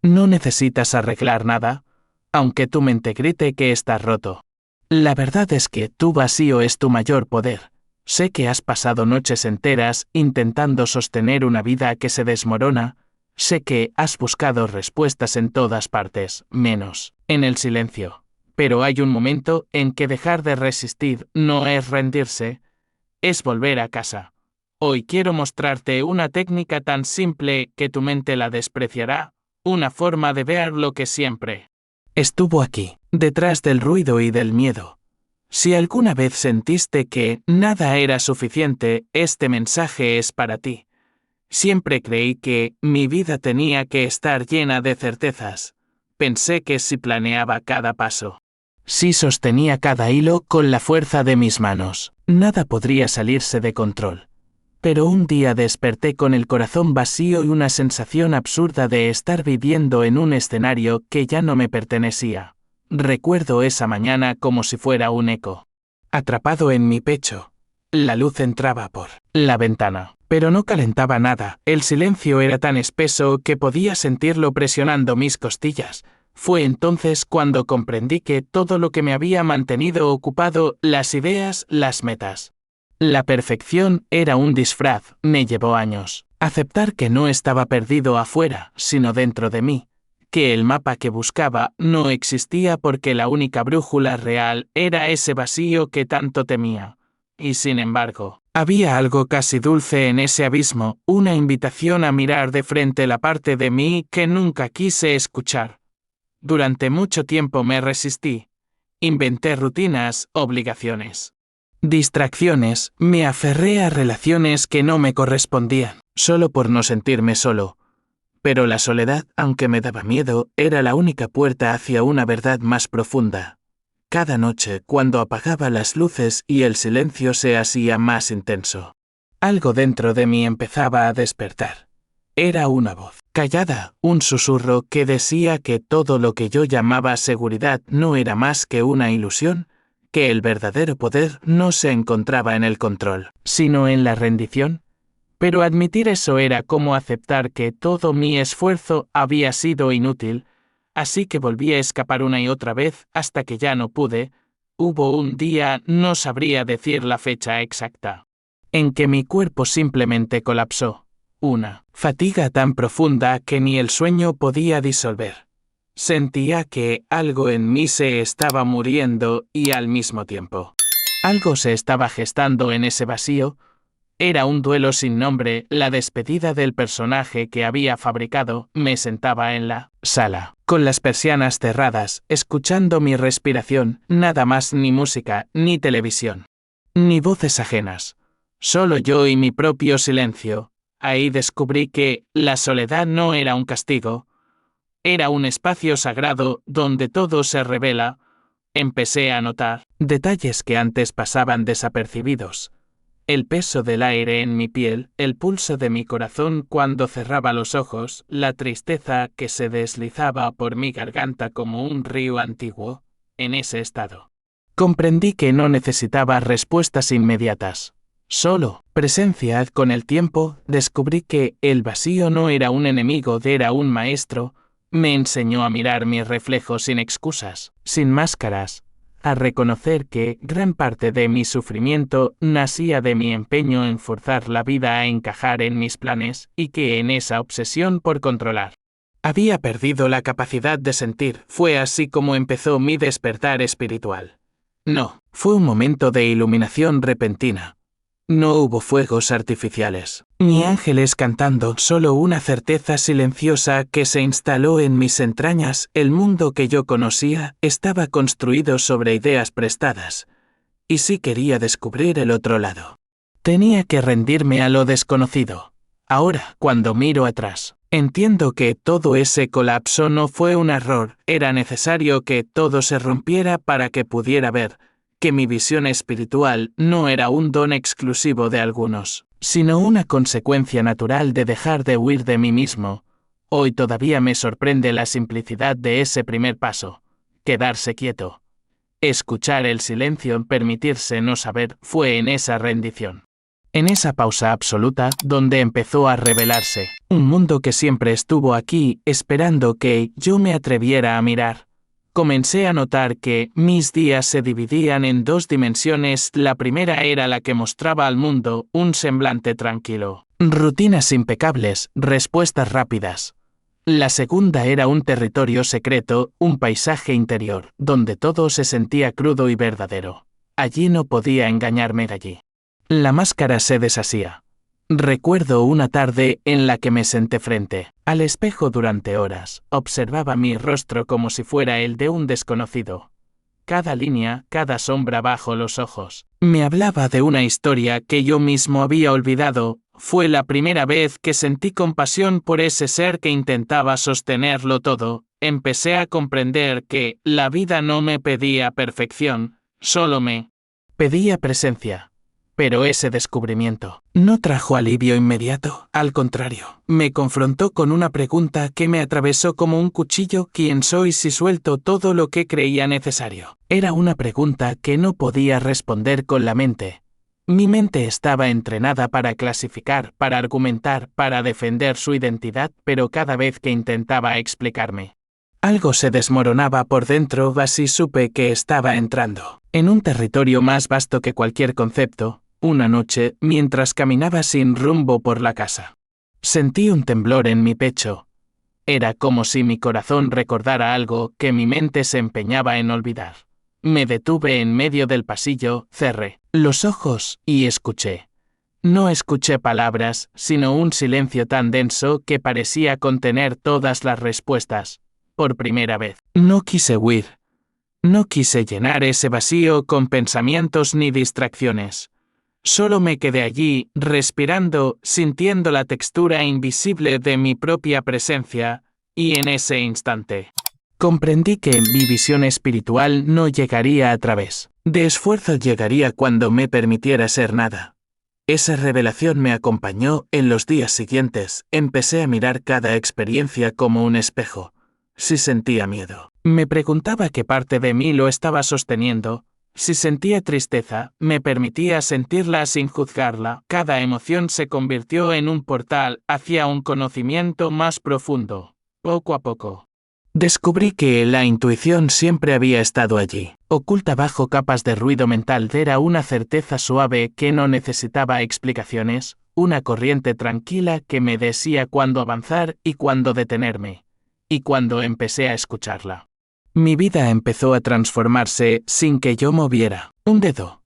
No necesitas arreglar nada, aunque tu mente grite que estás roto. La verdad es que tu vacío es tu mayor poder. Sé que has pasado noches enteras intentando sostener una vida que se desmorona. Sé que has buscado respuestas en todas partes, menos en el silencio. Pero hay un momento en que dejar de resistir no es rendirse, es volver a casa. Hoy quiero mostrarte una técnica tan simple que tu mente la despreciará, una forma de ver lo que siempre estuvo aquí, detrás del ruido y del miedo. Si alguna vez sentiste que nada era suficiente, este mensaje es para ti. Siempre creí que mi vida tenía que estar llena de certezas. Pensé que si planeaba cada paso, si sostenía cada hilo con la fuerza de mis manos, nada podría salirse de control. Pero un día desperté con el corazón vacío y una sensación absurda de estar viviendo en un escenario que ya no me pertenecía. Recuerdo esa mañana como si fuera un eco. Atrapado en mi pecho. La luz entraba por la ventana, pero no calentaba nada. El silencio era tan espeso que podía sentirlo presionando mis costillas. Fue entonces cuando comprendí que todo lo que me había mantenido ocupado, las ideas, las metas, la perfección, era un disfraz. Me llevó años aceptar que no estaba perdido afuera, sino dentro de mí, que el mapa que buscaba no existía porque la única brújula real era ese vacío que tanto temía. Y sin embargo, había algo casi dulce en ese abismo, una invitación a mirar de frente la parte de mí que nunca quise escuchar. Durante mucho tiempo me resistí. Inventé rutinas, obligaciones, distracciones, me aferré a relaciones que no me correspondían, solo por no sentirme solo. Pero la soledad, aunque me daba miedo, era la única puerta hacia una verdad más profunda. Cada noche, cuando apagaba las luces y el silencio se hacía más intenso, algo dentro de mí empezaba a despertar. Era una voz callada, un susurro que decía que todo lo que yo llamaba seguridad no era más que una ilusión, que el verdadero poder no se encontraba en el control, sino en la rendición. Pero admitir eso era como aceptar que todo mi esfuerzo había sido inútil, así que volví a escapar una y otra vez hasta que ya no pude. Hubo un día, no sabría decir la fecha exacta, en que mi cuerpo simplemente colapsó. Una fatiga tan profunda que ni el sueño podía disolver. Sentía que algo en mí se estaba muriendo y al mismo tiempo algo se estaba gestando en ese vacío. Era un duelo sin nombre, la despedida del personaje que había fabricado. Me sentaba en la sala, con las persianas cerradas, escuchando mi respiración, nada más, ni música, ni televisión, ni voces ajenas. Solo yo y mi propio silencio. Ahí descubrí que la soledad no era un castigo, era un espacio sagrado donde todo se revela. Empecé a notar detalles que antes pasaban desapercibidos. El peso del aire en mi piel, el pulso de mi corazón cuando cerraba los ojos, la tristeza que se deslizaba por mi garganta como un río antiguo. En ese estado, comprendí que no necesitaba respuestas inmediatas. Solo presencia. Con el tiempo, descubrí que el vacío no era un enemigo, era un maestro. Me enseñó a mirar mi reflejo sin excusas, sin máscaras, a reconocer que gran parte de mi sufrimiento nacía de mi empeño en forzar la vida a encajar en mis planes y que en esa obsesión por controlar había perdido la capacidad de sentir. Fue así como empezó mi despertar espiritual. No, fue un momento de iluminación repentina. No hubo fuegos artificiales, ni ángeles cantando, solo una certeza silenciosa que se instaló en mis entrañas. El mundo que yo conocía estaba construido sobre ideas prestadas, y sí quería descubrir el otro lado. Tenía que rendirme a lo desconocido. Ahora, cuando miro atrás, entiendo que todo ese colapso no fue un error, era necesario que todo se rompiera para que pudiera ver que mi visión espiritual no era un don exclusivo de algunos, sino una consecuencia natural de dejar de huir de mí mismo. Hoy todavía me sorprende la simplicidad de ese primer paso. Quedarse quieto. Escuchar el silencio, permitirse no saber, fue en esa rendición, en esa pausa absoluta, donde empezó a revelarse Un mundo que siempre estuvo aquí, esperando que yo me atreviera a mirar. Comencé a notar que mis días se dividían en dos dimensiones. La primera era la que mostraba al mundo un semblante tranquilo. Rutinas impecables, respuestas rápidas. La segunda era un territorio secreto, un paisaje interior, donde todo se sentía crudo y verdadero. Allí no podía engañarme allí. La máscara se deshacía. Recuerdo una tarde en la que me senté frente al espejo durante horas. Observaba mi rostro como si fuera el de un desconocido. Cada línea, cada sombra bajo los ojos, me hablaba de una historia que yo mismo había olvidado. Fue la primera vez que sentí compasión por ese ser que intentaba sostenerlo todo. Empecé a comprender que la vida no me pedía perfección, solo me pedía presencia. Pero ese descubrimiento no trajo alivio inmediato, al contrario, me confrontó con una pregunta que me atravesó como un cuchillo: ¿quién soy si suelto todo lo que creía necesario? Era una pregunta que no podía responder con la mente. Mi mente estaba entrenada para clasificar, para argumentar, para defender su identidad, pero cada vez que intentaba explicarme, algo se desmoronaba por dentro. Así supe que estaba entrando en un territorio más vasto que cualquier concepto. Una noche, mientras caminaba sin rumbo por la casa, sentí un temblor en mi pecho. Era como si mi corazón recordara algo que mi mente se empeñaba en olvidar. Me detuve en medio del pasillo, cerré los ojos y escuché. No escuché palabras, sino un silencio tan denso que parecía contener todas las respuestas. Por primera vez, no quise huir. No quise llenar ese vacío con pensamientos ni distracciones. Solo me quedé allí, respirando, sintiendo la textura invisible de mi propia presencia, y en ese instante comprendí que mi visión espiritual no llegaría a través de esfuerzo, llegaría cuando me permitiera ser nada. Esa revelación me acompañó en los días siguientes. Empecé a mirar cada experiencia como un espejo. Si sentía miedo, me preguntaba qué parte de mí lo estaba sosteniendo. Si sentía tristeza, me permitía sentirla sin juzgarla. Cada emoción se convirtió en un portal hacia un conocimiento más profundo. Poco a poco, descubrí que la intuición siempre había estado allí, oculta bajo capas de ruido mental. Era una certeza suave que no necesitaba explicaciones, una corriente tranquila que me decía cuándo avanzar y cuándo detenerme. Y cuando empecé a escucharla, mi vida empezó a transformarse sin que yo moviera un dedo.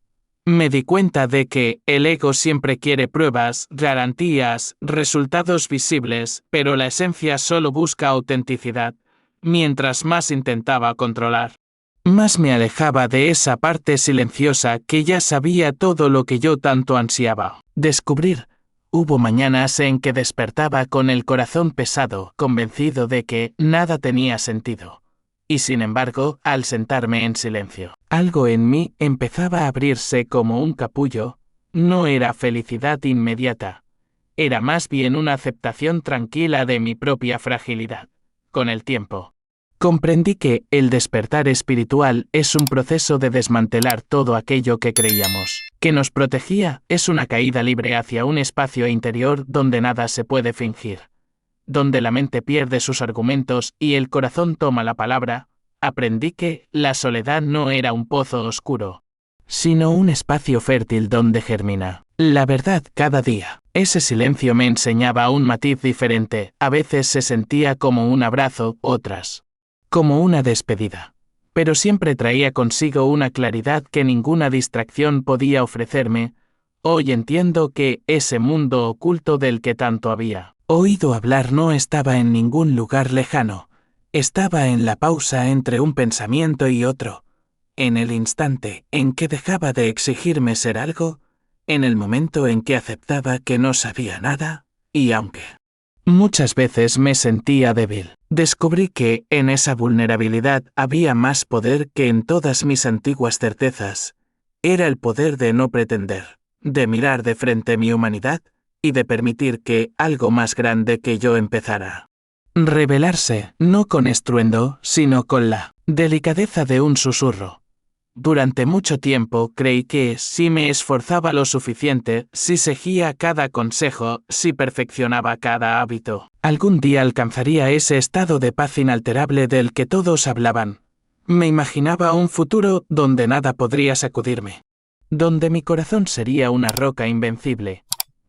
Me di cuenta de que el ego siempre quiere pruebas, garantías, resultados visibles, pero la esencia solo busca autenticidad. Mientras más intentaba controlar, más me alejaba de esa parte silenciosa que ya sabía todo lo que yo tanto ansiaba descubrir. Hubo mañanas en que despertaba con el corazón pesado, convencido de que nada tenía sentido. Y sin embargo, al sentarme en silencio, algo en mí empezaba a abrirse como un capullo. No era felicidad inmediata. Era más bien una aceptación tranquila de mi propia fragilidad. Con el tiempo, comprendí que el despertar espiritual es un proceso de desmantelar todo aquello que creíamos que nos protegía. Es una caída libre hacia un espacio interior donde nada se puede fingir, donde la mente pierde sus argumentos y el corazón toma la palabra. Aprendí que la soledad no era un pozo oscuro, sino un espacio fértil donde germina la verdad cada día. Ese silencio me enseñaba un matiz diferente. A veces se sentía como un abrazo, otras como una despedida. Pero siempre traía consigo una claridad que ninguna distracción podía ofrecerme. Hoy entiendo que ese mundo oculto del que tanto había oído hablar no estaba en ningún lugar lejano. Estaba en la pausa entre un pensamiento y otro, en el instante en que dejaba de exigirme ser algo, en el momento en que aceptaba que no sabía nada, y aunque muchas veces me sentía débil, descubrí que en esa vulnerabilidad había más poder que en todas mis antiguas certezas. Era el poder de no pretender, de mirar de frente mi humanidad y de permitir que algo más grande que yo empezara a revelarse, no con estruendo, sino con la delicadeza de un susurro. Durante mucho tiempo creí que, si me esforzaba lo suficiente, si seguía cada consejo, si perfeccionaba cada hábito, algún día alcanzaría ese estado de paz inalterable del que todos hablaban. Me imaginaba un futuro donde nada podría sacudirme, donde mi corazón sería una roca invencible.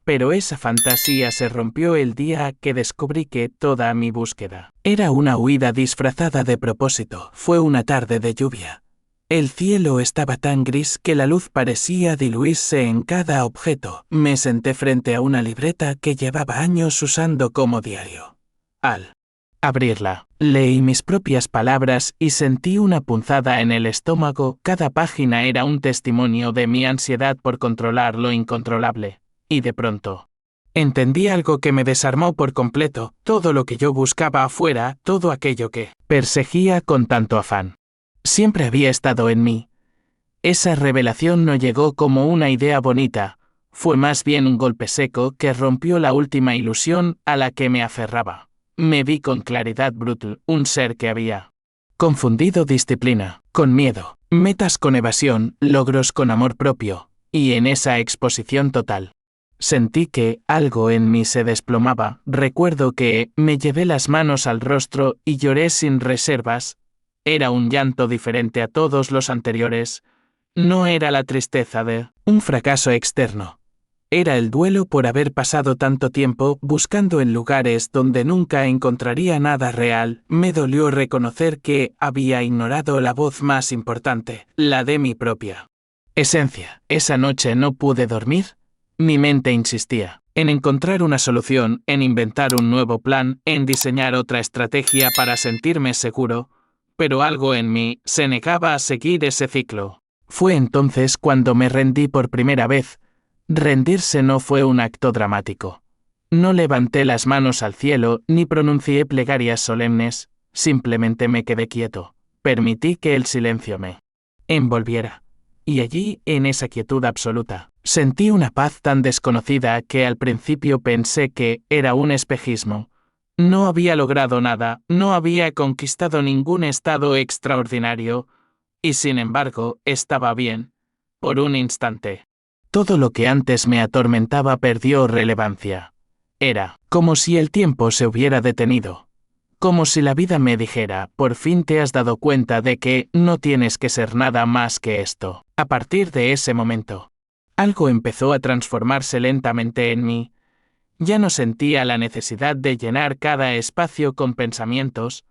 Pero esa fantasía se rompió el día que descubrí que toda mi búsqueda era una huida disfrazada de propósito. Fue una tarde de lluvia. El cielo estaba tan gris que la luz parecía diluirse en cada objeto. Me senté frente a una libreta que llevaba años usando como diario. Al abrirla, leí mis propias palabras y sentí una punzada en el estómago. Cada página era un testimonio de mi ansiedad por controlar lo incontrolable. Y de pronto, entendí algo que me desarmó por completo. Todo lo que yo buscaba afuera, todo aquello que perseguía con tanto afán, siempre había estado en mí. Esa revelación no llegó como una idea bonita, fue más bien un golpe seco que rompió la última ilusión a la que me aferraba. Me vi con claridad brutal, un ser que había confundido disciplina con miedo, metas con evasión, logros con amor propio, y en esa exposición total sentí que algo en mí se desplomaba. Recuerdo que me llevé las manos al rostro y lloré sin reservas. Era un llanto diferente a todos los anteriores. No era la tristeza de un fracaso externo. Era el duelo por haber pasado tanto tiempo buscando en lugares donde nunca encontraría nada real. Me dolió reconocer que había ignorado la voz más importante, la de mi propia esencia. Esa noche no pude dormir. Mi mente insistía en encontrar una solución, en inventar un nuevo plan, en diseñar otra estrategia para sentirme seguro, pero algo en mí se negaba a seguir ese ciclo. Fue entonces cuando me rendí por primera vez. Rendirse no fue un acto dramático. No levanté las manos al cielo ni pronuncié plegarias solemnes, simplemente me quedé quieto. Permití que el silencio me envolviera. Y allí, en esa quietud absoluta, sentí una paz tan desconocida que al principio pensé que era un espejismo. No había logrado nada, no había conquistado ningún estado extraordinario, y sin embargo, estaba bien. Por un instante, todo lo que antes me atormentaba perdió relevancia. Era como si el tiempo se hubiera detenido. Como si la vida me dijera, por fin te has dado cuenta de que no tienes que ser nada más que esto. A partir de ese momento, algo empezó a transformarse lentamente en mí. Ya no sentía la necesidad de llenar cada espacio con pensamientos.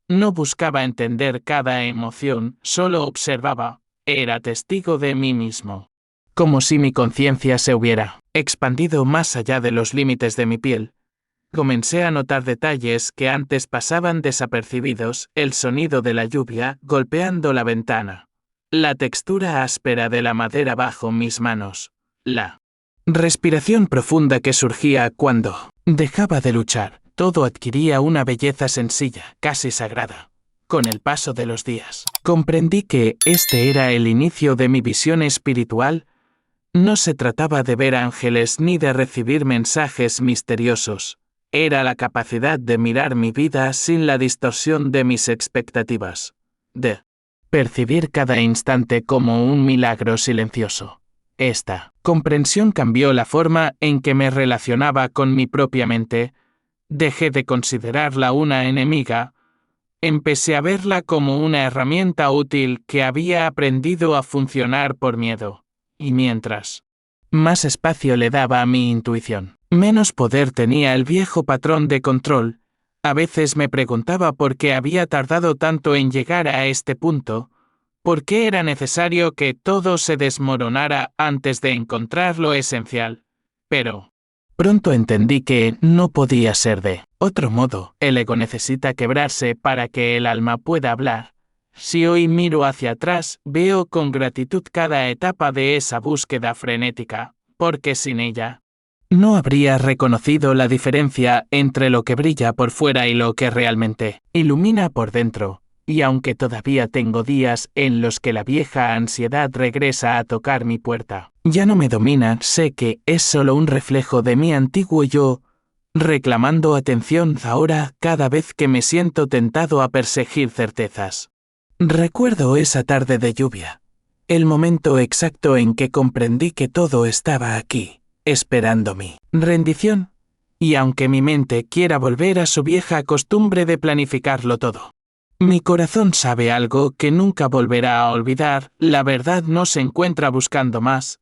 No buscaba entender cada emoción, solo observaba. Era testigo de mí mismo. Como si mi conciencia se hubiera expandido más allá de los límites de mi piel. Comencé a notar detalles que antes pasaban desapercibidos, el sonido de la lluvia golpeando la ventana, la textura áspera de la madera bajo mis manos, la respiración profunda que surgía cuando dejaba de luchar. Todo adquiría una belleza sencilla, casi sagrada. Con el paso de los días, comprendí que este era el inicio de mi visión espiritual. No se trataba de ver ángeles ni de recibir mensajes misteriosos. Era la capacidad de mirar mi vida sin la distorsión de mis expectativas, de percibir cada instante como un milagro silencioso. Esta comprensión cambió la forma en que me relacionaba con mi propia mente. Dejé de considerarla una enemiga. Empecé a verla como una herramienta útil que había aprendido a funcionar por miedo. Y mientras más espacio le daba a mi intuición, menos poder tenía el viejo patrón de control. A veces me preguntaba por qué había tardado tanto en llegar a este punto, por qué era necesario que todo se desmoronara antes de encontrar lo esencial. Pero pronto entendí que no podía ser de otro modo. El ego necesita quebrarse para que el alma pueda hablar. Si hoy miro hacia atrás, veo con gratitud cada etapa de esa búsqueda frenética, porque sin ella no habría reconocido la diferencia entre lo que brilla por fuera y lo que realmente ilumina por dentro. Y aunque todavía tengo días en los que la vieja ansiedad regresa a tocar mi puerta, ya no me domina, sé que es solo un reflejo de mi antiguo yo, reclamando atención ahora cada vez que me siento tentado a perseguir certezas. Recuerdo esa tarde de lluvia. el momento exacto en que comprendí que todo estaba aquí, esperando mi rendición. Y aunque mi mente quiera volver a su vieja costumbre de planificarlo todo, mi corazón sabe algo que nunca volverá a olvidar: la verdad no se encuentra buscando más.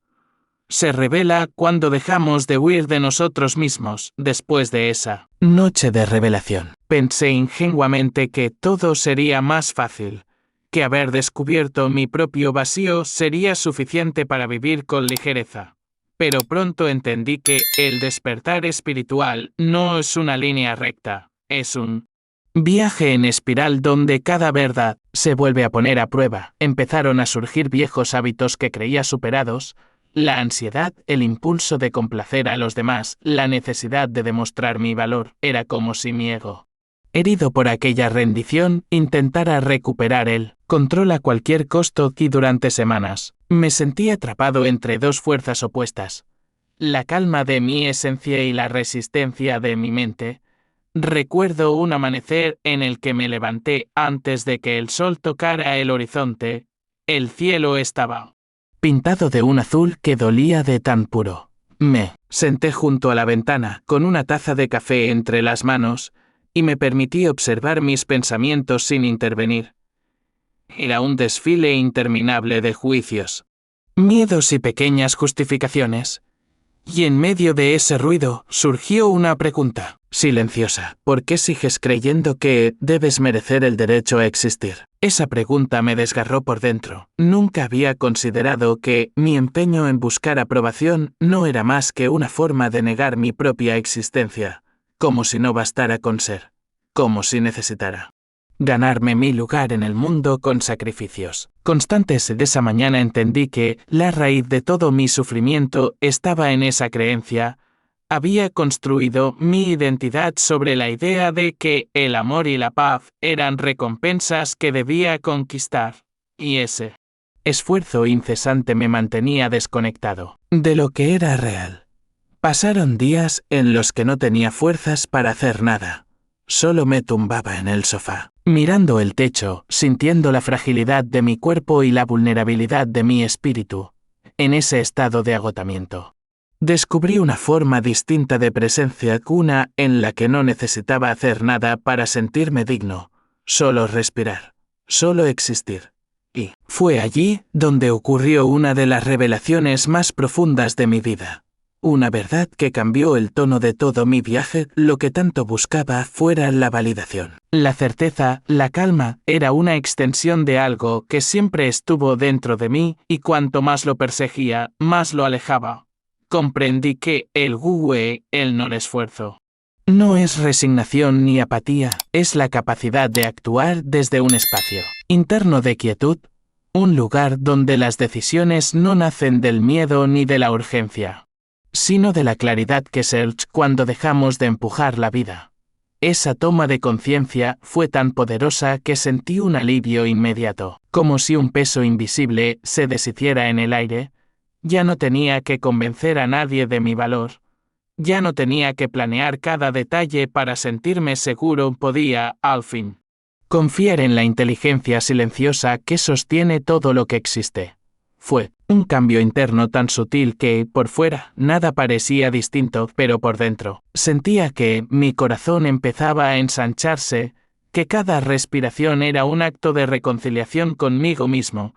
Se revela cuando dejamos de huir de nosotros mismos. Después de esa noche de revelación, pensé ingenuamente que todo sería más fácil, que haber descubierto mi propio vacío sería suficiente para vivir con ligereza. Pero pronto entendí que el despertar espiritual no es una línea recta, es un viaje en espiral donde cada verdad se vuelve a poner a prueba. Empezaron a surgir viejos hábitos que creía superados: la ansiedad, el impulso de complacer a los demás, la necesidad de demostrar mi valor. Era como si mi ego, herido por aquella rendición, intentara recuperar el control a cualquier costo, y durante semanas me sentí atrapado entre dos fuerzas opuestas: la calma de mi esencia y la resistencia de mi mente. Recuerdo un amanecer en el que me levanté antes de que el sol tocara el horizonte. El cielo estaba pintado de un azul que dolía de tan puro. Me senté junto a la ventana, con una taza de café entre las manos, y me permití observar mis pensamientos sin intervenir. Era un desfile interminable de juicios, miedos y pequeñas justificaciones. Y en medio de ese ruido surgió una pregunta silenciosa: ¿por qué sigues creyendo que debes merecer el derecho a existir? Esa pregunta me desgarró por dentro. Nunca había considerado que mi empeño en buscar aprobación no era más que una forma de negar mi propia existencia, como si no bastara con ser, como si necesitara ganarme mi lugar en el mundo con sacrificios constantes. De esa mañana entendí que la raíz de todo mi sufrimiento estaba en esa creencia. Había construido mi identidad sobre la idea de que el amor y la paz eran recompensas que debía conquistar, y ese esfuerzo incesante me mantenía desconectado de lo que era real. Pasaron días en los que no tenía fuerzas para hacer nada. Solo me tumbaba en el sofá, mirando el techo, sintiendo la fragilidad de mi cuerpo y la vulnerabilidad de mi espíritu. En ese estado de agotamiento, descubrí una forma distinta de presencia, una en la que no necesitaba hacer nada para sentirme digno, solo respirar, solo existir. Y fue allí donde ocurrió una de las revelaciones más profundas de mi vida. Una verdad que cambió el tono de todo mi viaje. Lo que tanto buscaba fuera la validación, la certeza, la calma, era una extensión de algo que siempre estuvo dentro de mí, y cuanto más lo perseguía, más lo alejaba. Comprendí que el Wu-Wei, el no esfuerzo, no es resignación ni apatía, es la capacidad de actuar desde un espacio interno de quietud, un lugar donde las decisiones no nacen del miedo ni de la urgencia, sino de la claridad que surge cuando dejamos de empujar la vida. Esa toma de conciencia fue tan poderosa que sentí un alivio inmediato, como si un peso invisible se deshiciera en el aire. Ya no tenía que convencer a nadie de mi valor. Ya no tenía que planear cada detalle para sentirme seguro. Podía, al fin, confiar en la inteligencia silenciosa que sostiene todo lo que existe. Fue un cambio interno tan sutil que, por fuera, nada parecía distinto, pero por dentro, sentía que mi corazón empezaba a ensancharse, que cada respiración era un acto de reconciliación conmigo mismo,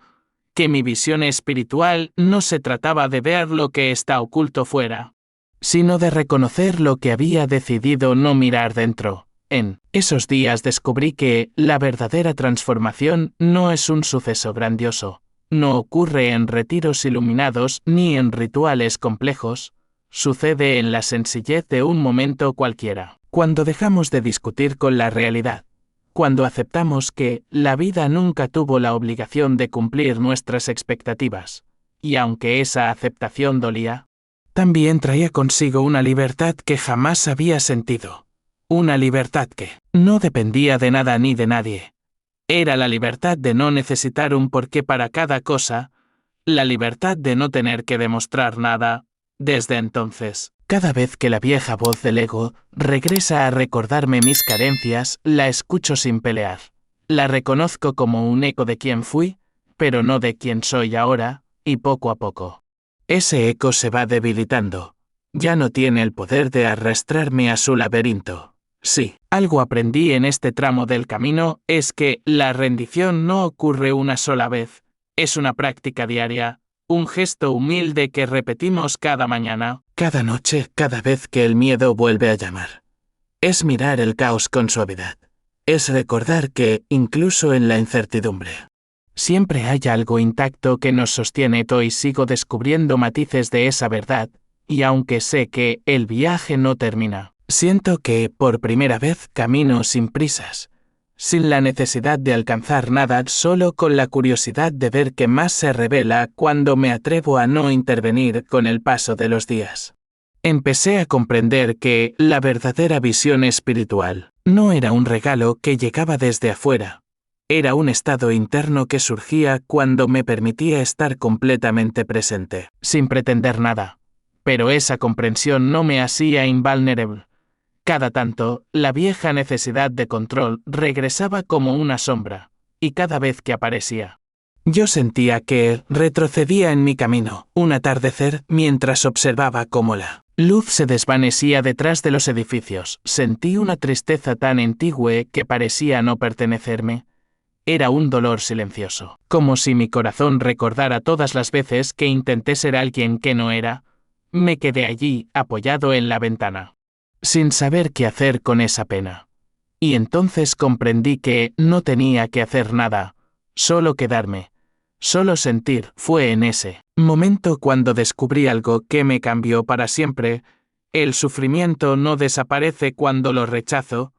que mi visión espiritual no se trataba de ver lo que está oculto fuera, sino de reconocer lo que había decidido no mirar dentro. En esos días descubrí que la verdadera transformación no es un suceso grandioso. No ocurre en retiros iluminados ni en rituales complejos. Sucede en la sencillez de un momento cualquiera. Cuando dejamos de discutir con la realidad. Cuando aceptamos que la vida nunca tuvo la obligación de cumplir nuestras expectativas. Y aunque esa aceptación dolía, también traía consigo una libertad que jamás había sentido. Una libertad que no dependía de nada ni de nadie. Era la libertad de no necesitar un porqué para cada cosa, la libertad de no tener que demostrar nada. Desde entonces, cada vez que la vieja voz del ego regresa a recordarme mis carencias, la escucho sin pelear. La reconozco como un eco de quien fui, pero no de quién soy ahora, y poco a poco. Ese eco se va debilitando. Ya no tiene el poder de arrastrarme a su laberinto. Sí, algo aprendí en este tramo del camino es que la rendición no ocurre una sola vez, es una práctica diaria, un gesto humilde que repetimos cada mañana, cada noche, cada vez que el miedo vuelve a llamar. Es mirar el caos con suavidad. Es recordar que, incluso en la incertidumbre, siempre hay algo intacto que nos sostiene. Hoy sigo descubriendo matices de esa verdad, y aunque sé que el viaje no termina, siento que, por primera vez, camino sin prisas, sin la necesidad de alcanzar nada, solo con la curiosidad de ver qué más se revela cuando me atrevo a no intervenir con el paso de los días. Empecé a comprender que la verdadera visión espiritual no era un regalo que llegaba desde afuera, era un estado interno que surgía cuando me permitía estar completamente presente, sin pretender nada. Pero esa comprensión no me hacía invulnerable. Cada tanto, la vieja necesidad de control regresaba como una sombra, y cada vez que aparecía, yo sentía que retrocedía en mi camino, un atardecer, mientras observaba cómo la luz se desvanecía detrás de los edificios. Sentí una tristeza tan antigua que parecía no pertenecerme. Era un dolor silencioso, como si mi corazón recordara todas las veces que intenté ser alguien que no era. Me quedé allí, apoyado en la ventana, sin saber qué hacer con esa pena. Y entonces comprendí que no tenía que hacer nada, solo quedarme, solo sentir. Fue en ese momento cuando descubrí algo que me cambió para siempre. El sufrimiento no desaparece cuando lo rechazo,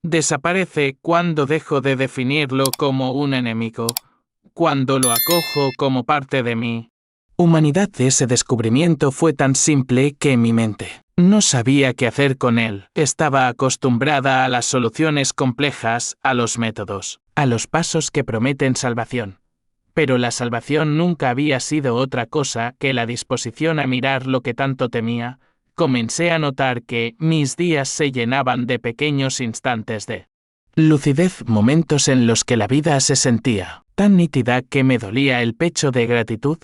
desaparece cuando dejo de definirlo como un enemigo, cuando lo acojo como parte de mí. Humanidad. Ese descubrimiento fue tan simple que mi mente no sabía qué hacer con él. Estaba acostumbrada a las soluciones complejas, a los métodos, a los pasos que prometen salvación. Pero la salvación nunca había sido otra cosa que la disposición a mirar lo que tanto temía. Comencé a notar que mis días se llenaban de pequeños instantes de lucidez, momentos en los que la vida se sentía tan nítida que me dolía el pecho de gratitud.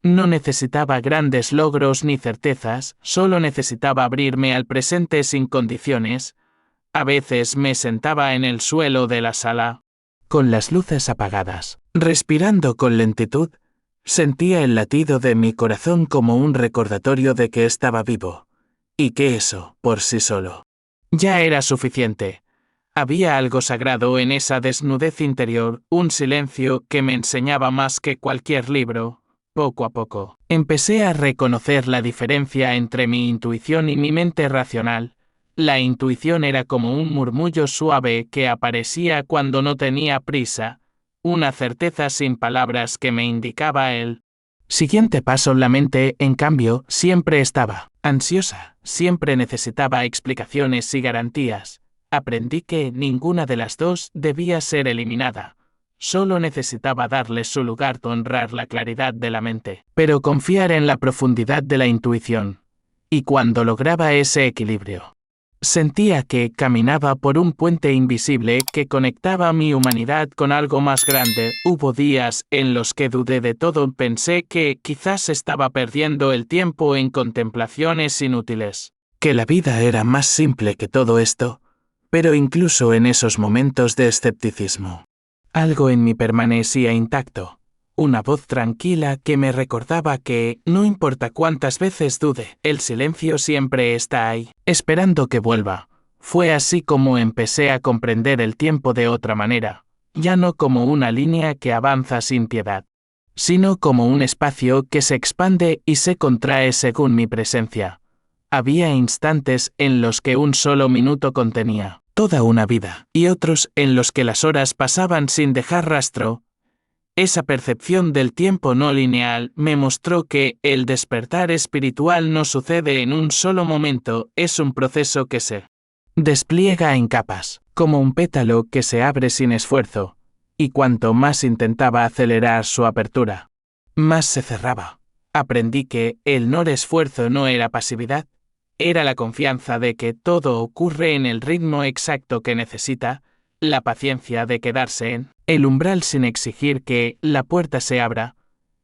No necesitaba grandes logros ni certezas, solo necesitaba abrirme al presente sin condiciones. A veces me sentaba en el suelo de la sala, con las luces apagadas, respirando con lentitud. Sentía el latido de mi corazón como un recordatorio de que estaba vivo, y que eso, por sí solo, ya era suficiente. Había algo sagrado en esa desnudez interior, un silencio que me enseñaba más que cualquier libro. Poco a poco, empecé a reconocer la diferencia entre mi intuición y mi mente racional. La intuición era como un murmullo suave que aparecía cuando no tenía prisa, una certeza sin palabras que me indicaba el siguiente paso. La mente, en cambio, siempre estaba ansiosa, siempre necesitaba explicaciones y garantías. Aprendí que ninguna de las dos debía ser eliminada. Solo necesitaba darle su lugar, honrar la claridad de la mente, pero confiar en la profundidad de la intuición. Y cuando lograba ese equilibrio, sentía que caminaba por un puente invisible que conectaba mi humanidad con algo más grande. Hubo días en los que dudé de todo, pensé que quizás estaba perdiendo el tiempo en contemplaciones inútiles, que la vida era más simple que todo esto, pero incluso en esos momentos de escepticismo, algo en mí permanecía intacto, una voz tranquila que me recordaba que, no importa cuántas veces dude, el silencio siempre está ahí, esperando que vuelva. Fue así como empecé a comprender el tiempo de otra manera, ya no como una línea que avanza sin piedad, sino como un espacio que se expande y se contrae según mi presencia. Había instantes en los que un solo minuto contenía toda una vida, y otros en los que las horas pasaban sin dejar rastro. Esa percepción del tiempo no lineal me mostró que el despertar espiritual no sucede en un solo momento, es un proceso que se despliega en capas, como un pétalo que se abre sin esfuerzo, y cuanto más intentaba acelerar su apertura, más se cerraba. Aprendí que el no esfuerzo no era pasividad, era la confianza de que todo ocurre en el ritmo exacto que necesita, la paciencia de quedarse en el umbral sin exigir que la puerta se abra,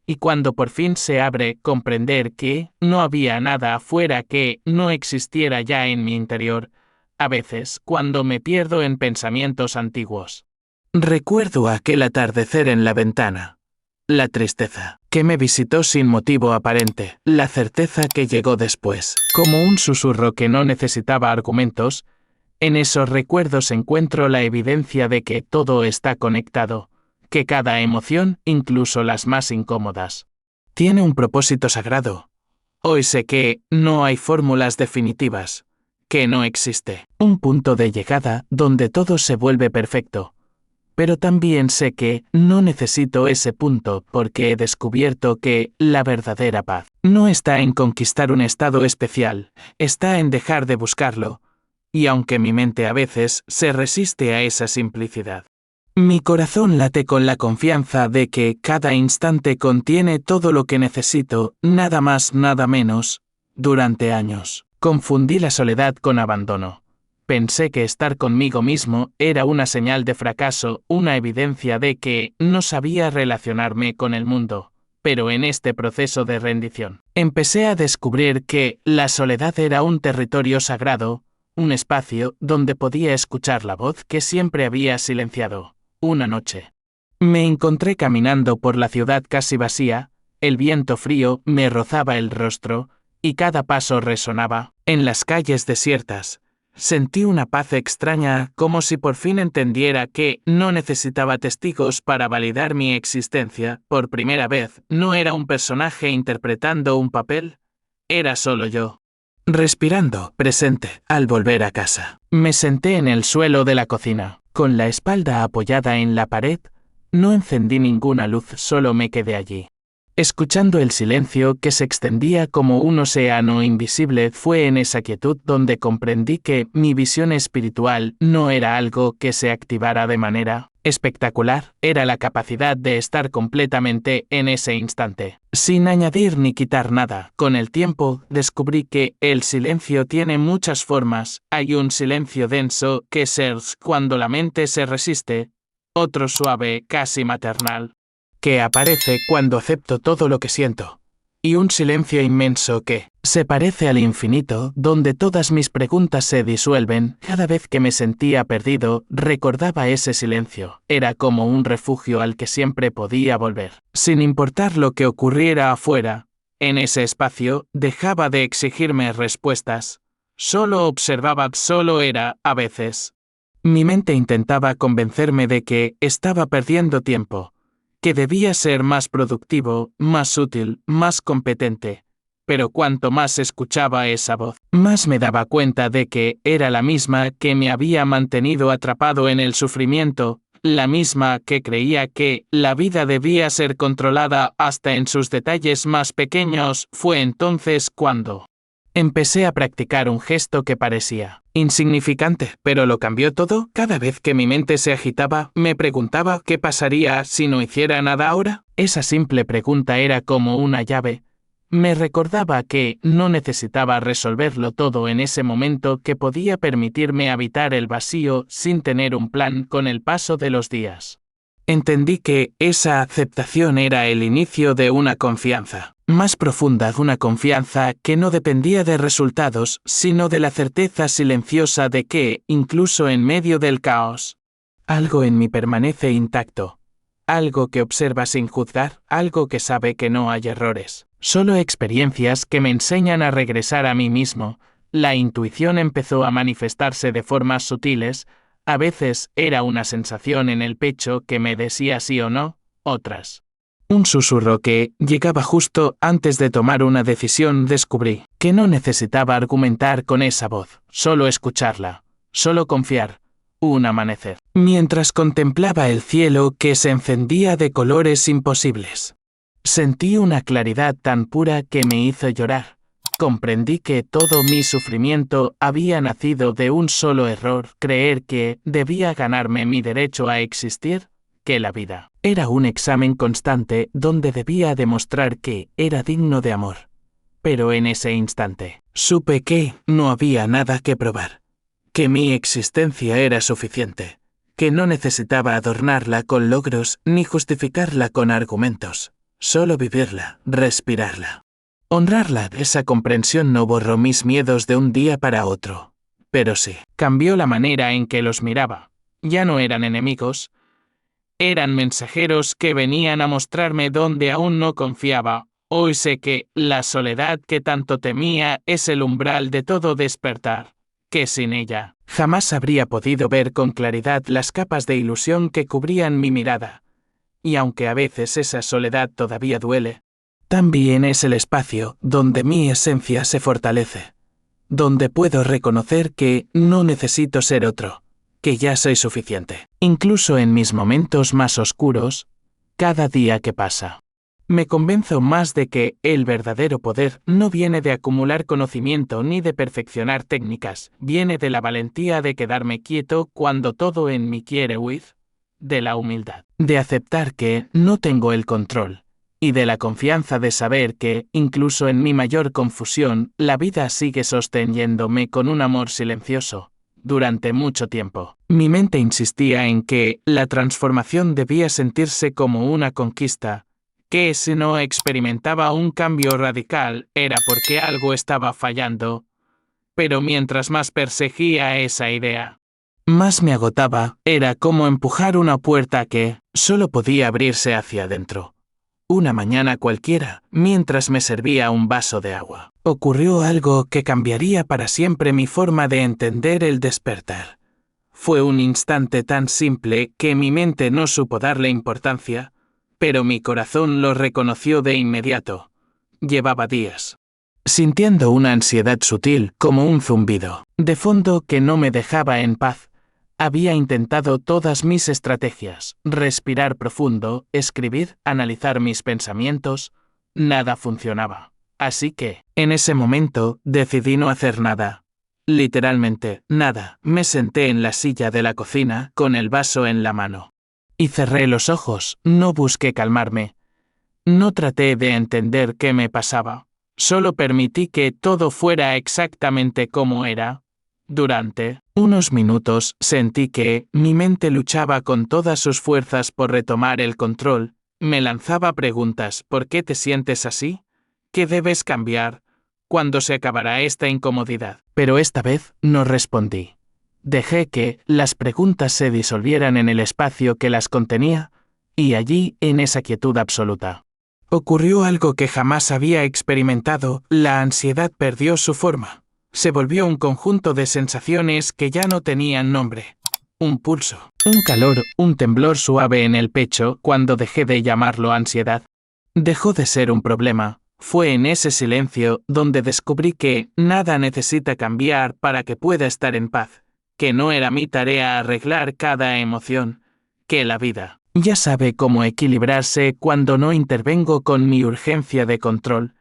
y cuando por fin se abre, comprender que no había nada afuera que no existiera ya en mi interior, a veces cuando me pierdo en pensamientos antiguos. Recuerdo aquel atardecer en la ventana. La tristeza, que me visitó sin motivo aparente, la certeza que llegó después, como un susurro que no necesitaba argumentos. En esos recuerdos encuentro la evidencia de que todo está conectado, que cada emoción, incluso las más incómodas, tiene un propósito sagrado. Hoy sé que no hay fórmulas definitivas, que no existe un punto de llegada donde todo se vuelve perfecto. Pero también sé que no necesito ese punto porque he descubierto que la verdadera paz no está en conquistar un estado especial, está en dejar de buscarlo. Y aunque mi mente a veces se resiste a esa simplicidad, mi corazón late con la confianza de que cada instante contiene todo lo que necesito, nada más, nada menos. Durante años, confundí la soledad con abandono. Pensé que estar conmigo mismo era una señal de fracaso, una evidencia de que no sabía relacionarme con el mundo. Pero en este proceso de rendición, empecé a descubrir que la soledad era un territorio sagrado, un espacio donde podía escuchar la voz que siempre había silenciado. Una noche, me encontré caminando por la ciudad casi vacía, el viento frío me rozaba el rostro, y cada paso resonaba en las calles desiertas. Sentí una paz extraña, como si por fin entendiera que no necesitaba testigos para validar mi existencia. Por primera vez, no era un personaje interpretando un papel, era solo yo. Respirando, presente, al volver a casa. Me senté en el suelo de la cocina, con la espalda apoyada en la pared. No encendí ninguna luz, solo me quedé allí. Escuchando el silencio que se extendía como un océano invisible, fue en esa quietud donde comprendí que mi visión espiritual no era algo que se activara de manera espectacular, era la capacidad de estar completamente en ese instante, sin añadir ni quitar nada. Con el tiempo, descubrí que el silencio tiene muchas formas. Hay un silencio denso que es cuando la mente se resiste, otro suave, casi maternal, que aparece cuando acepto todo lo que siento, y un silencio inmenso que se parece al infinito, donde todas mis preguntas se disuelven. Cada vez que me sentía perdido, recordaba ese silencio. Era como un refugio al que siempre podía volver, sin importar lo que ocurriera afuera. En ese espacio, dejaba de exigirme respuestas. Solo observaba, solo era, a veces. Mi mente intentaba convencerme de que estaba perdiendo tiempo, que debía ser más productivo, más útil, más competente. Pero cuanto más escuchaba esa voz, más me daba cuenta de que era la misma que me había mantenido atrapado en el sufrimiento, la misma que creía que la vida debía ser controlada hasta en sus detalles más pequeños. Fue entonces cuando empecé a practicar un gesto que parecía insignificante, pero lo cambió todo. Cada vez que mi mente se agitaba, me preguntaba qué pasaría si no hiciera nada ahora. Esa simple pregunta era como una llave. Me recordaba que no necesitaba resolverlo todo en ese momento, que podía permitirme habitar el vacío sin tener un plan. Con el paso de los días, entendí que esa aceptación era el inicio de una confianza más profunda, una confianza que no dependía de resultados, sino de la certeza silenciosa de que, incluso en medio del caos, algo en mí permanece intacto, algo que observa sin juzgar, algo que sabe que no hay errores, solo experiencias que me enseñan a regresar a mí mismo. La intuición empezó a manifestarse de formas sutiles. A veces era una sensación en el pecho que me decía sí o no, otras un susurro que llegaba justo antes de tomar una decisión. Descubrí que no necesitaba argumentar con esa voz, solo escucharla, solo confiar. Un amanecer, mientras contemplaba el cielo que se encendía de colores imposibles, sentí una claridad tan pura que me hizo llorar. Comprendí que todo mi sufrimiento había nacido de un solo error: creer que debía ganarme mi derecho a existir, que la vida era un examen constante donde debía demostrar que era digno de amor. Pero en ese instante, supe que no había nada que probar, que mi existencia era suficiente, que no necesitaba adornarla con logros ni justificarla con argumentos, solo vivirla, respirarla. Honrarla, esa comprensión no borró mis miedos de un día para otro, pero sí, cambió la manera en que los miraba. Ya no eran enemigos, eran mensajeros que venían a mostrarme dónde aún no confiaba. Hoy sé que la soledad que tanto temía es el umbral de todo despertar, que sin ella jamás habría podido ver con claridad las capas de ilusión que cubrían mi mirada. Y aunque a veces esa soledad todavía duele, también es el espacio donde mi esencia se fortalece, donde puedo reconocer que no necesito ser otro, que ya soy suficiente. Incluso en mis momentos más oscuros, cada día que pasa, me convenzo más de que el verdadero poder no viene de acumular conocimiento ni de perfeccionar técnicas, viene de la valentía de quedarme quieto cuando todo en mí quiere huir, de la humildad, de aceptar que no tengo el control, y de la confianza de saber que, incluso en mi mayor confusión, la vida sigue sosteniéndome con un amor silencioso. Durante mucho tiempo, mi mente insistía en que la transformación debía sentirse como una conquista, que si no experimentaba un cambio radical era porque algo estaba fallando. Pero mientras más perseguía esa idea, más me agotaba. Era como empujar una puerta que solo podía abrirse hacia adentro. Una mañana cualquiera, mientras me servía un vaso de agua, ocurrió algo que cambiaría para siempre mi forma de entender el despertar. Fue un instante tan simple que mi mente no supo darle importancia, pero mi corazón lo reconoció de inmediato. Llevaba días sintiendo una ansiedad sutil como un zumbido de fondo que no me dejaba en paz. Había intentado todas mis estrategias, respirar profundo, escribir, analizar mis pensamientos, nada funcionaba. Así que, en ese momento, decidí no hacer nada. Literalmente, nada. Me senté en la silla de la cocina, con el vaso en la mano. Y cerré los ojos, no busqué calmarme. No traté de entender qué me pasaba. Solo permití que todo fuera exactamente como era. Durante unos minutos sentí que mi mente luchaba con todas sus fuerzas por retomar el control. Me lanzaba preguntas: ¿por qué te sientes así? ¿Qué debes cambiar? ¿Cuándo se acabará esta incomodidad? Pero esta vez no respondí. Dejé que las preguntas se disolvieran en el espacio que las contenía, y allí, en esa quietud absoluta, ocurrió algo que jamás había experimentado. La ansiedad perdió su forma. Se volvió un conjunto de sensaciones que ya no tenían nombre. Un pulso, un calor, un temblor suave en el pecho. Cuando dejé de llamarlo ansiedad, dejó de ser un problema. Fue en ese silencio donde descubrí que nada necesita cambiar para que pueda estar en paz, que no era mi tarea arreglar cada emoción, que la vida ya sabe cómo equilibrarse cuando no intervengo con mi urgencia de control.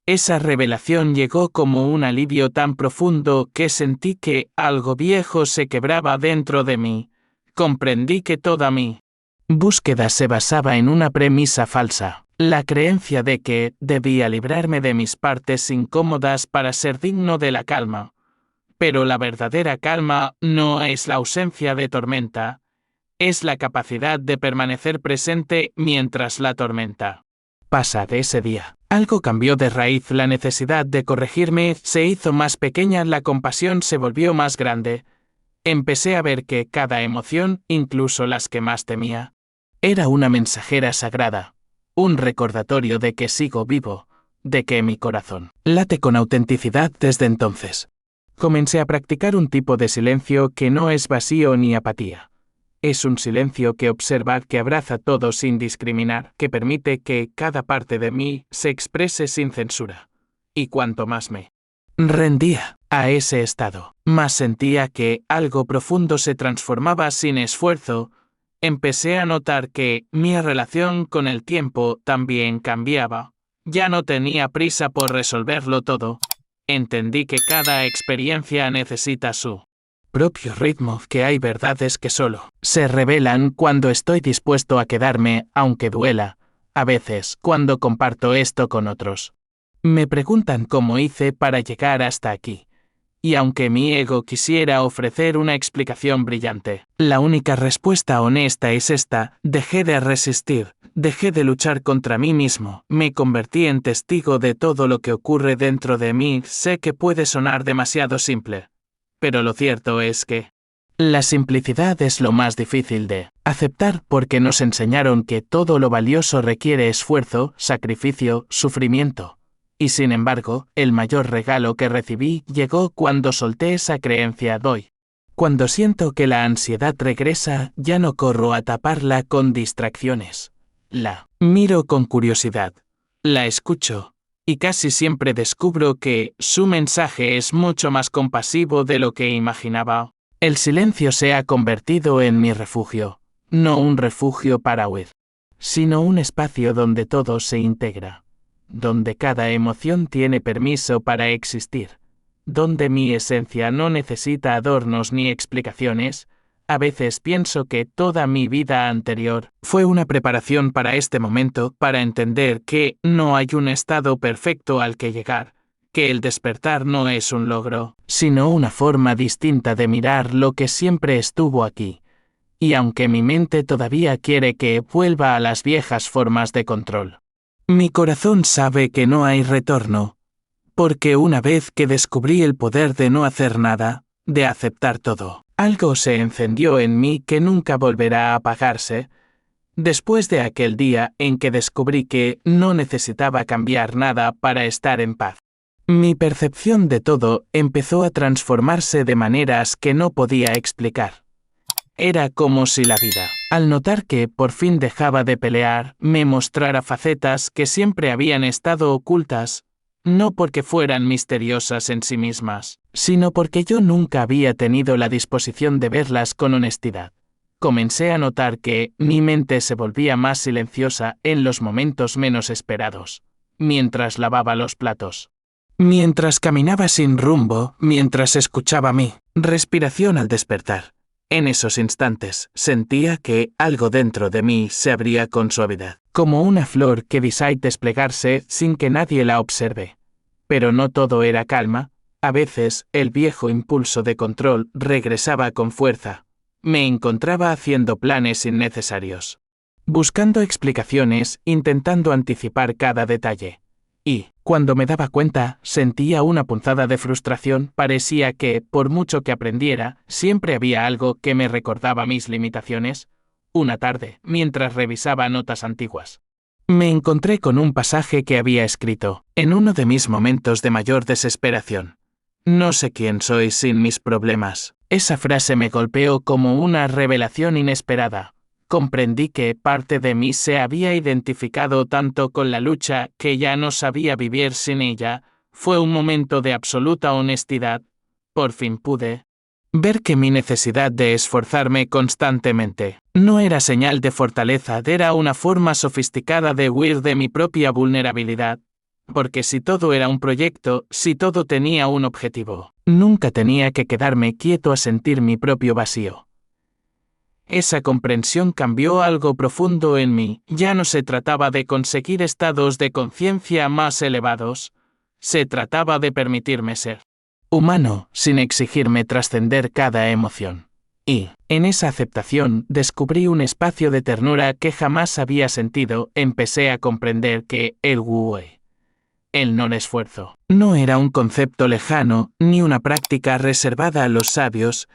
Esa revelación llegó como un alivio tan profundo que sentí que algo viejo se quebraba dentro de mí. Comprendí que toda mi búsqueda se basaba en una premisa falsa, la creencia de que debía librarme de mis partes incómodas para ser digno de la calma. Pero la verdadera calma no es la ausencia de tormenta, es la capacidad de permanecer presente mientras la tormenta pasa. De ese día, algo cambió de raíz. La necesidad de corregirme se hizo más pequeña, la compasión se volvió más grande. Empecé a ver que cada emoción, incluso las que más temía, era una mensajera sagrada, un recordatorio de que sigo vivo, de que mi corazón late con autenticidad. Desde entonces, comencé a practicar un tipo de silencio que no es vacío ni apatía. Es un silencio que observa, que abraza todo sin discriminar, que permite que cada parte de mí se exprese sin censura. Y cuanto más me rendía a ese estado, más sentía que algo profundo se transformaba sin esfuerzo. Empecé a notar que mi relación con el tiempo también cambiaba. Ya no tenía prisa por resolverlo todo. Entendí que cada experiencia necesita su propio ritmo, que hay verdades que solo se revelan cuando estoy dispuesto a quedarme, aunque duela. A veces, cuando comparto esto con otros, me preguntan cómo hice para llegar hasta aquí. y aunque mi ego quisiera ofrecer una explicación brillante, la única respuesta honesta es esta: dejé de resistir, dejé de luchar contra mí mismo, me convertí en testigo de todo lo que ocurre dentro de mí. Sé que puede sonar demasiado simple, pero lo cierto es que la simplicidad es lo más difícil de aceptar, porque nos enseñaron que todo lo valioso requiere esfuerzo, sacrificio, sufrimiento. Y sin embargo, el mayor regalo que recibí llegó cuando solté esa creencia hoy. Cuando siento que la ansiedad regresa, ya no corro a taparla con distracciones. La miro con curiosidad, la escucho, y casi siempre descubro que su mensaje es mucho más compasivo de lo que imaginaba. El silencio se ha convertido en mi refugio, no un refugio para huir, sino un espacio donde todo se integra, donde cada emoción tiene permiso para existir, donde mi esencia no necesita adornos ni explicaciones. A veces pienso que toda mi vida anterior fue una preparación para este momento, para entender que no hay un estado perfecto al que llegar, que el despertar no es un logro, sino una forma distinta de mirar lo que siempre estuvo aquí. Y aunque mi mente todavía quiere que vuelva a las viejas formas de control, mi corazón sabe que no hay retorno, porque una vez que descubrí el poder de no hacer nada, de aceptar todo, algo se encendió en mí que nunca volverá a apagarse. Después de aquel día en que descubrí que no necesitaba cambiar nada para estar en paz, mi percepción de todo empezó a transformarse de maneras que no podía explicar. Era como si la vida, al notar que por fin dejaba de pelear, me mostrara facetas que siempre habían estado ocultas, no porque fueran misteriosas en sí mismas, sino porque yo nunca había tenido la disposición de verlas con honestidad. Comencé a notar que mi mente se volvía más silenciosa en los momentos menos esperados, mientras lavaba los platos, mientras caminaba sin rumbo, mientras escuchaba mi respiración al despertar. En esos instantes, sentía que algo dentro de mí se abría con suavidad, como una flor que desea desplegarse sin que nadie la observe. Pero no todo era calma. A veces, el viejo impulso de control regresaba con fuerza. Me encontraba haciendo planes innecesarios, buscando explicaciones, intentando anticipar cada detalle. Y, cuando me daba cuenta, sentía una punzada de frustración. Parecía que, por mucho que aprendiera, siempre había algo que me recordaba mis limitaciones. Una tarde, mientras revisaba notas antiguas, me encontré con un pasaje que había escrito, en uno de mis momentos de mayor desesperación. No sé quién soy sin mis problemas. Esa frase me golpeó como una revelación inesperada. Comprendí que parte de mí se había identificado tanto con la lucha que ya no sabía vivir sin ella. Fue un momento de absoluta honestidad. Por fin pude ver que mi necesidad de esforzarme constantemente no era señal de fortaleza, era una forma sofisticada de huir de mi propia vulnerabilidad. Porque si todo era un proyecto, si todo tenía un objetivo, nunca tenía que quedarme quieto a sentir mi propio vacío. Esa comprensión cambió algo profundo en mí. Ya no se trataba de conseguir estados de conciencia más elevados. Se trataba de permitirme ser humano, sin exigirme trascender cada emoción. Y, en esa aceptación, descubrí un espacio de ternura que jamás había sentido. Empecé a comprender que el wue, el no-esfuerzo, no era un concepto lejano, ni una práctica reservada a los sabios.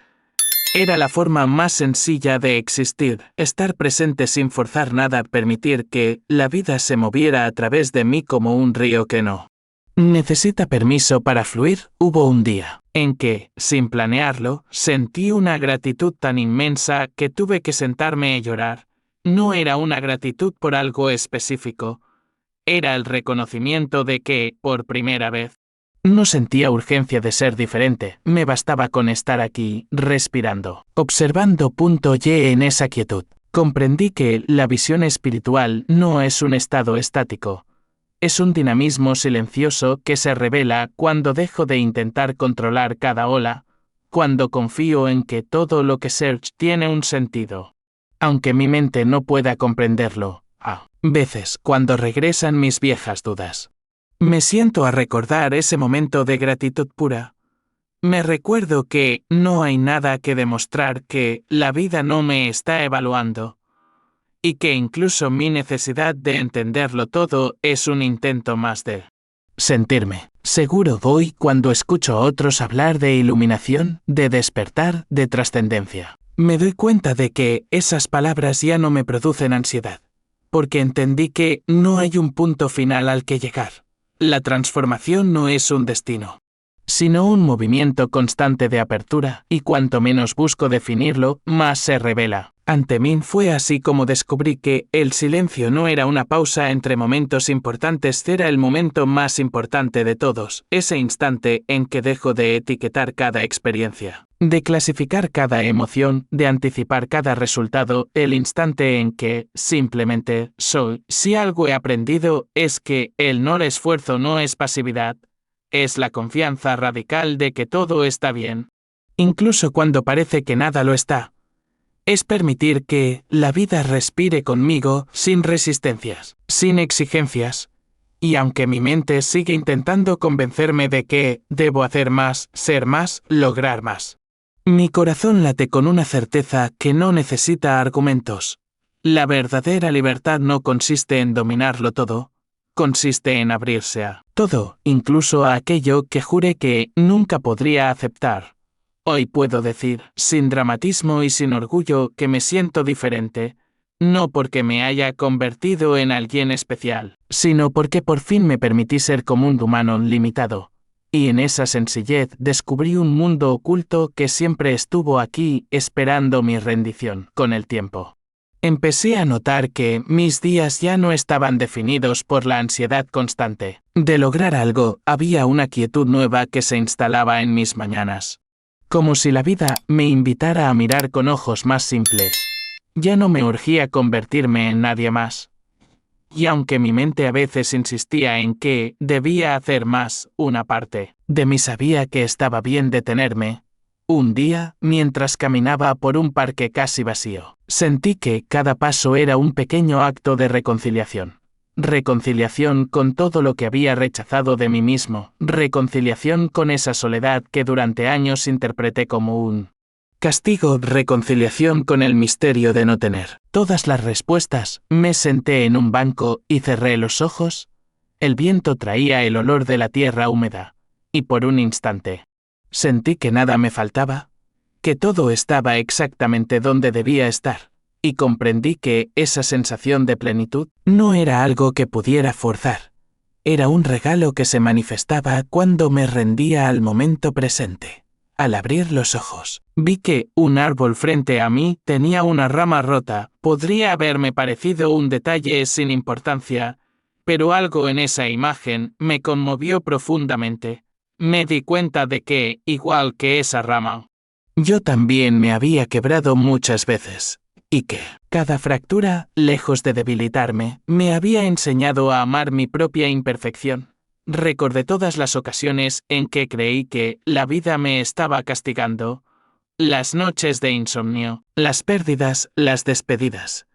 Era la forma más sencilla de existir, estar presente sin forzar nada, permitir que la vida se moviera a través de mí como un río que no necesita permiso para fluir. Hubo un día en que, sin planearlo, sentí una gratitud tan inmensa que tuve que sentarme a llorar. No era una gratitud por algo específico, era el reconocimiento de que, por primera vez, no sentía urgencia de ser diferente. Me bastaba con estar aquí, respirando, observando. Y en esa quietud, comprendí que la visión espiritual no es un estado estático. Es un dinamismo silencioso que se revela cuando dejo de intentar controlar cada ola, cuando confío en que todo lo que search tiene un sentido, aunque mi mente no pueda comprenderlo. A veces, cuando regresan mis viejas dudas, me siento a recordar ese momento de gratitud pura. Me recuerdo que no hay nada que demostrar que la vida no me está evaluando, y que incluso mi necesidad de entenderlo todo es un intento más de sentirme seguro voy cuando escucho a otros hablar de iluminación, de despertar, de trascendencia. Me doy cuenta de que esas palabras ya no me producen ansiedad, porque entendí que no hay un punto final al que llegar. La transformación no es un destino, sino un movimiento constante de apertura, y cuanto menos busco definirlo, más se revela. Ante mí fue así como descubrí que el silencio no era una pausa entre momentos importantes, era el momento más importante de todos, ese instante en que dejo de etiquetar cada experiencia, de clasificar cada emoción, de anticipar cada resultado, el instante en que, simplemente, soy. Si algo he aprendido es que el no esfuerzo no es pasividad, es la confianza radical de que todo está bien, incluso cuando parece que nada lo está. Es permitir que la vida respire conmigo sin resistencias, sin exigencias, y aunque mi mente sigue intentando convencerme de que debo hacer más, ser más, lograr más, mi corazón late con una certeza que no necesita argumentos. La verdadera libertad no consiste en dominarlo todo, consiste en abrirse a todo, incluso a aquello que juré que nunca podría aceptar. Hoy puedo decir, sin dramatismo y sin orgullo, que me siento diferente, no porque me haya convertido en alguien especial, sino porque por fin me permití ser como un humano limitado. Y en esa sencillez descubrí un mundo oculto que siempre estuvo aquí esperando mi rendición. Con el tiempo, empecé a notar que mis días ya no estaban definidos por la ansiedad constante de lograr algo, había una quietud nueva que se instalaba en mis mañanas. Como si la vida me invitara a mirar con ojos más simples. Ya no me urgía convertirme en nadie más. Y aunque mi mente a veces insistía en que debía hacer más, una parte de mí sabía que estaba bien detenerme. Un día, mientras caminaba por un parque casi vacío, sentí que cada paso era un pequeño acto de reconciliación. Reconciliación con todo lo que había rechazado de mí mismo, reconciliación con esa soledad que durante años interpreté como un castigo, reconciliación con el misterio de no tener todas las respuestas. Me senté en un banco y cerré los ojos. El viento traía el olor de la tierra húmeda, y por un instante sentí que nada me faltaba, que todo estaba exactamente donde debía estar. Y comprendí que esa sensación de plenitud no era algo que pudiera forzar. Era un regalo que se manifestaba cuando me rendía al momento presente. Al abrir los ojos, vi que un árbol frente a mí tenía una rama rota. Podría haberme parecido un detalle sin importancia, pero algo en esa imagen me conmovió profundamente. Me di cuenta de que, igual que esa rama, yo también me había quebrado muchas veces. Y que cada fractura, lejos de debilitarme, me había enseñado a amar mi propia imperfección. Recordé todas las ocasiones en que creí que la vida me estaba castigando, las noches de insomnio, las pérdidas, las despedidas.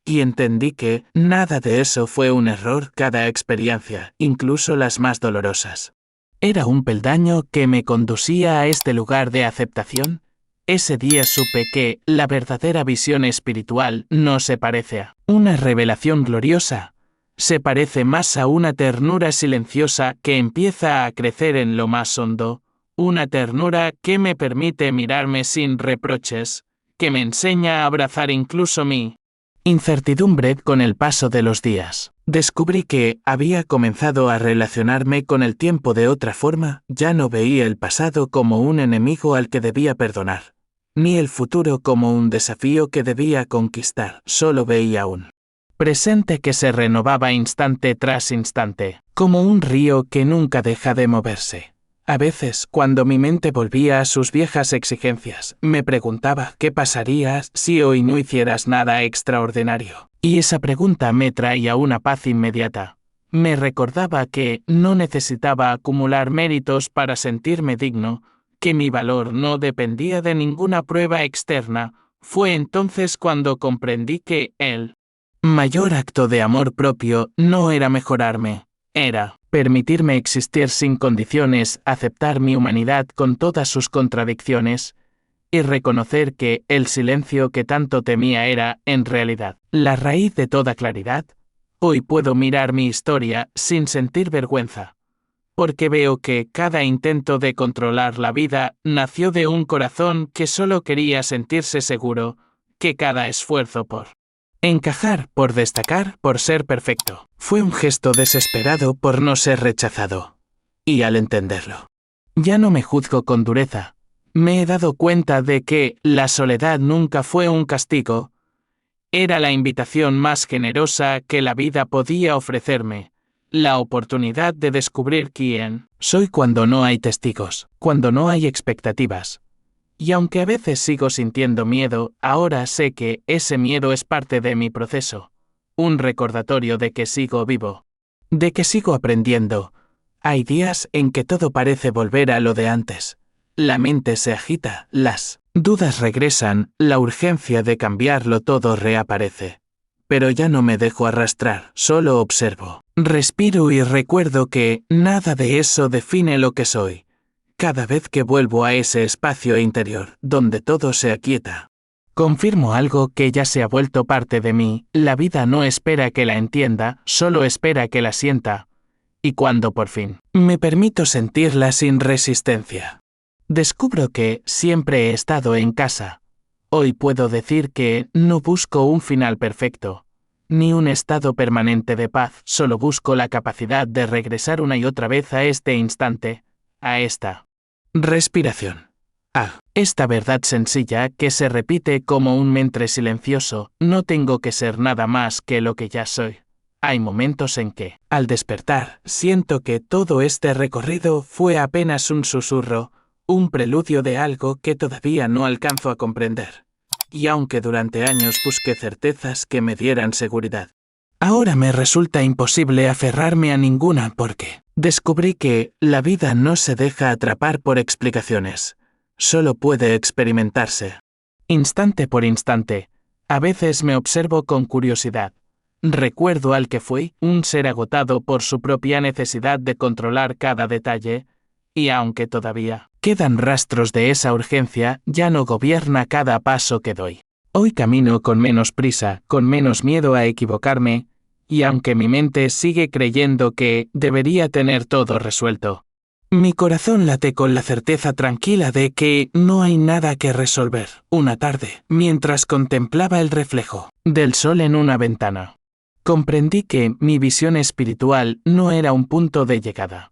Y entendí que nada de eso fue un error. Cada experiencia, incluso las más dolorosas, era un peldaño que me conducía a este lugar de aceptación. Ese día supe que la verdadera visión espiritual no se parece a una revelación gloriosa, se parece más a una ternura silenciosa que empieza a crecer en lo más hondo, una ternura que me permite mirarme sin reproches, que me enseña a abrazar incluso mi incertidumbre con el paso de los días. Descubrí que había comenzado a relacionarme con el tiempo de otra forma, ya no veía el pasado como un enemigo al que debía perdonar, ni el futuro como un desafío que debía conquistar, solo veía un presente que se renovaba instante tras instante, como un río que nunca deja de moverse. A veces, cuando mi mente volvía a sus viejas exigencias, me preguntaba qué pasaría si hoy no hicieras nada extraordinario. Y esa pregunta me traía una paz inmediata. Me recordaba que no necesitaba acumular méritos para sentirme digno, que mi valor no dependía de ninguna prueba externa. Fue entonces cuando comprendí que el mayor acto de amor propio no era mejorarme, era permitirme existir sin condiciones, aceptar mi humanidad con todas sus contradicciones, y reconocer que el silencio que tanto temía era, en realidad, la raíz de toda claridad. Hoy puedo mirar mi historia sin sentir vergüenza, porque veo que cada intento de controlar la vida nació de un corazón que solo quería sentirse seguro, que cada esfuerzo por encajar, por destacar, por ser perfecto, fue un gesto desesperado por no ser rechazado. Y al entenderlo, ya no me juzgo con dureza. Me he dado cuenta de que la soledad nunca fue un castigo. Era la invitación más generosa que la vida podía ofrecerme, la oportunidad de descubrir quién soy cuando no hay testigos, cuando no hay expectativas. Y aunque a veces sigo sintiendo miedo, ahora sé que ese miedo es parte de mi proceso, un recordatorio de que sigo vivo, de que sigo aprendiendo. Hay días en que todo parece volver a lo de antes. La mente se agita, las dudas regresan, la urgencia de cambiarlo todo reaparece. Pero ya no me dejo arrastrar, solo observo, respiro y recuerdo que nada de eso define lo que soy. Cada vez que vuelvo a ese espacio interior, donde todo se aquieta, confirmo algo que ya se ha vuelto parte de mí. La vida no espera que la entienda, solo espera que la sienta. Y cuando por fin me permito sentirla sin resistencia, descubro que siempre he estado en casa. Hoy puedo decir que no busco un final perfecto, ni un estado permanente de paz, solo busco la capacidad de regresar una y otra vez a este instante, a esta respiración, a esta verdad sencilla que se repite como un mantra silencioso: no tengo que ser nada más que lo que ya soy. Hay momentos en que, al despertar, siento que todo este recorrido fue apenas un susurro, un preludio de algo que todavía no alcanzo a comprender. Y aunque durante años busqué certezas que me dieran seguridad, ahora me resulta imposible aferrarme a ninguna porque descubrí que la vida no se deja atrapar por explicaciones, solo puede experimentarse. Instante por instante, a veces me observo con curiosidad. Recuerdo al que fui, un ser agotado por su propia necesidad de controlar cada detalle, y aunque todavía quedan rastros de esa urgencia, ya no gobierna cada paso que doy. Hoy camino con menos prisa, con menos miedo a equivocarme, y aunque mi mente sigue creyendo que debería tener todo resuelto, mi corazón late con la certeza tranquila de que no hay nada que resolver. Una tarde, mientras contemplaba el reflejo del sol en una ventana, comprendí que mi visión espiritual no era un punto de llegada.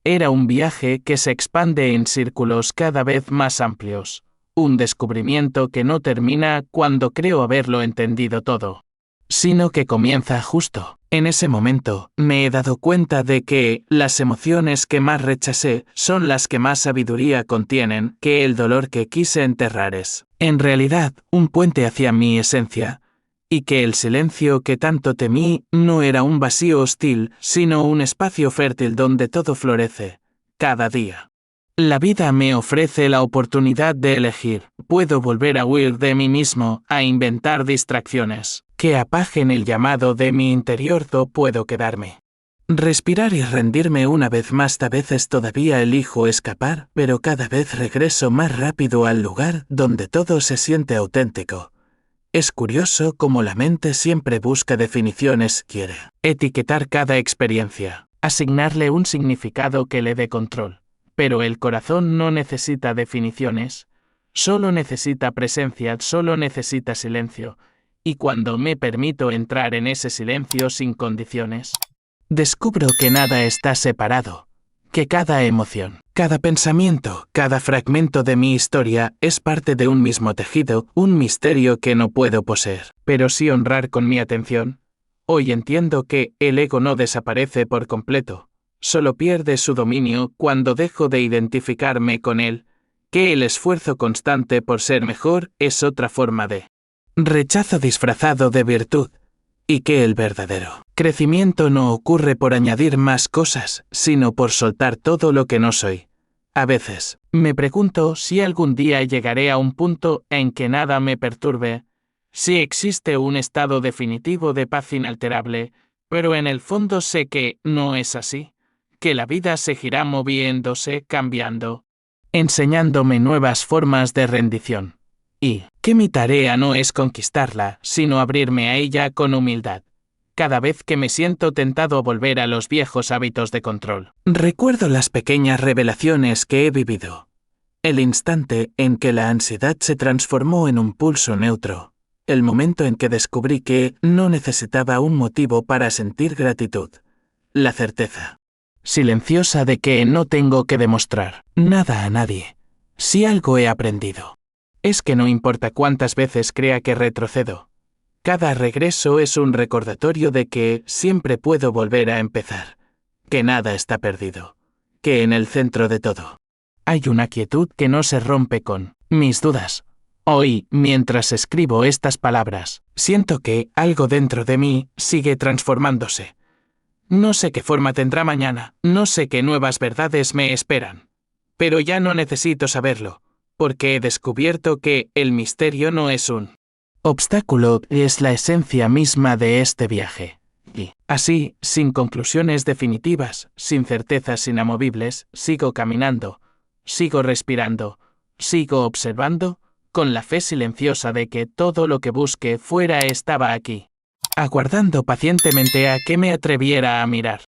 Era un viaje que se expande en círculos cada vez más amplios, un descubrimiento que no termina cuando creo haberlo entendido todo, sino que comienza justo. En ese momento, me he dado cuenta de que las emociones que más rechacé son las que más sabiduría contienen, que el dolor que quise enterrar es, en realidad, un puente hacia mi esencia, y que el silencio que tanto temí no era un vacío hostil, sino un espacio fértil donde todo florece, cada día. La vida me ofrece la oportunidad de elegir. Puedo volver a huir de mí mismo, a inventar distracciones que apaguen el llamado de mi interior, o puedo quedarme, respirar y rendirme una vez más. A veces todavía elijo escapar, pero cada vez regreso más rápido al lugar donde todo se siente auténtico. Es curioso cómo la mente siempre busca definiciones, quiere etiquetar cada experiencia, asignarle un significado que le dé control. Pero el corazón no necesita definiciones, solo necesita presencia, solo necesita silencio. Y cuando me permito entrar en ese silencio sin condiciones, descubro que nada está separado, que cada emoción, cada pensamiento, cada fragmento de mi historia es parte de un mismo tejido, un misterio que no puedo poseer, pero sí honrar con mi atención. Hoy entiendo que el ego no desaparece por completo, solo pierde su dominio cuando dejo de identificarme con él, que el esfuerzo constante por ser mejor es otra forma de rechazo disfrazado de virtud, y que el verdadero crecimiento no ocurre por añadir más cosas, sino por soltar todo lo que no soy. A veces, me pregunto si algún día llegaré a un punto en que nada me perturbe, si existe un estado definitivo de paz inalterable, pero en el fondo sé que no es así. que la vida seguirá moviéndose, cambiando, enseñándome nuevas formas de rendición. Y que mi tarea no es conquistarla, sino abrirme a ella con humildad. Cada vez que me siento tentado a volver a los viejos hábitos de control, recuerdo las pequeñas revelaciones que he vivido. El instante en que la ansiedad se transformó en un pulso neutro. El momento en que descubrí que no necesitaba un motivo para sentir gratitud. La certeza silenciosa de que no tengo que demostrar nada a nadie. Si algo he aprendido, es que no importa cuántas veces crea que retrocedo, cada regreso es un recordatorio de que siempre puedo volver a empezar, que nada está perdido, que en el centro de todo hay una quietud que no se rompe con mis dudas. Hoy, mientras escribo estas palabras, siento que algo dentro de mí sigue transformándose. No sé qué forma tendrá mañana, no sé qué nuevas verdades me esperan. Pero ya no necesito saberlo, porque he descubierto que el misterio no es un obstáculo, es la esencia misma de este viaje. Y, así, sin conclusiones definitivas, sin certezas inamovibles, sigo caminando, sigo respirando, sigo observando, con la fe silenciosa de que todo lo que busqué fuera estaba aquí, aguardando pacientemente a que me atreviera a mirar.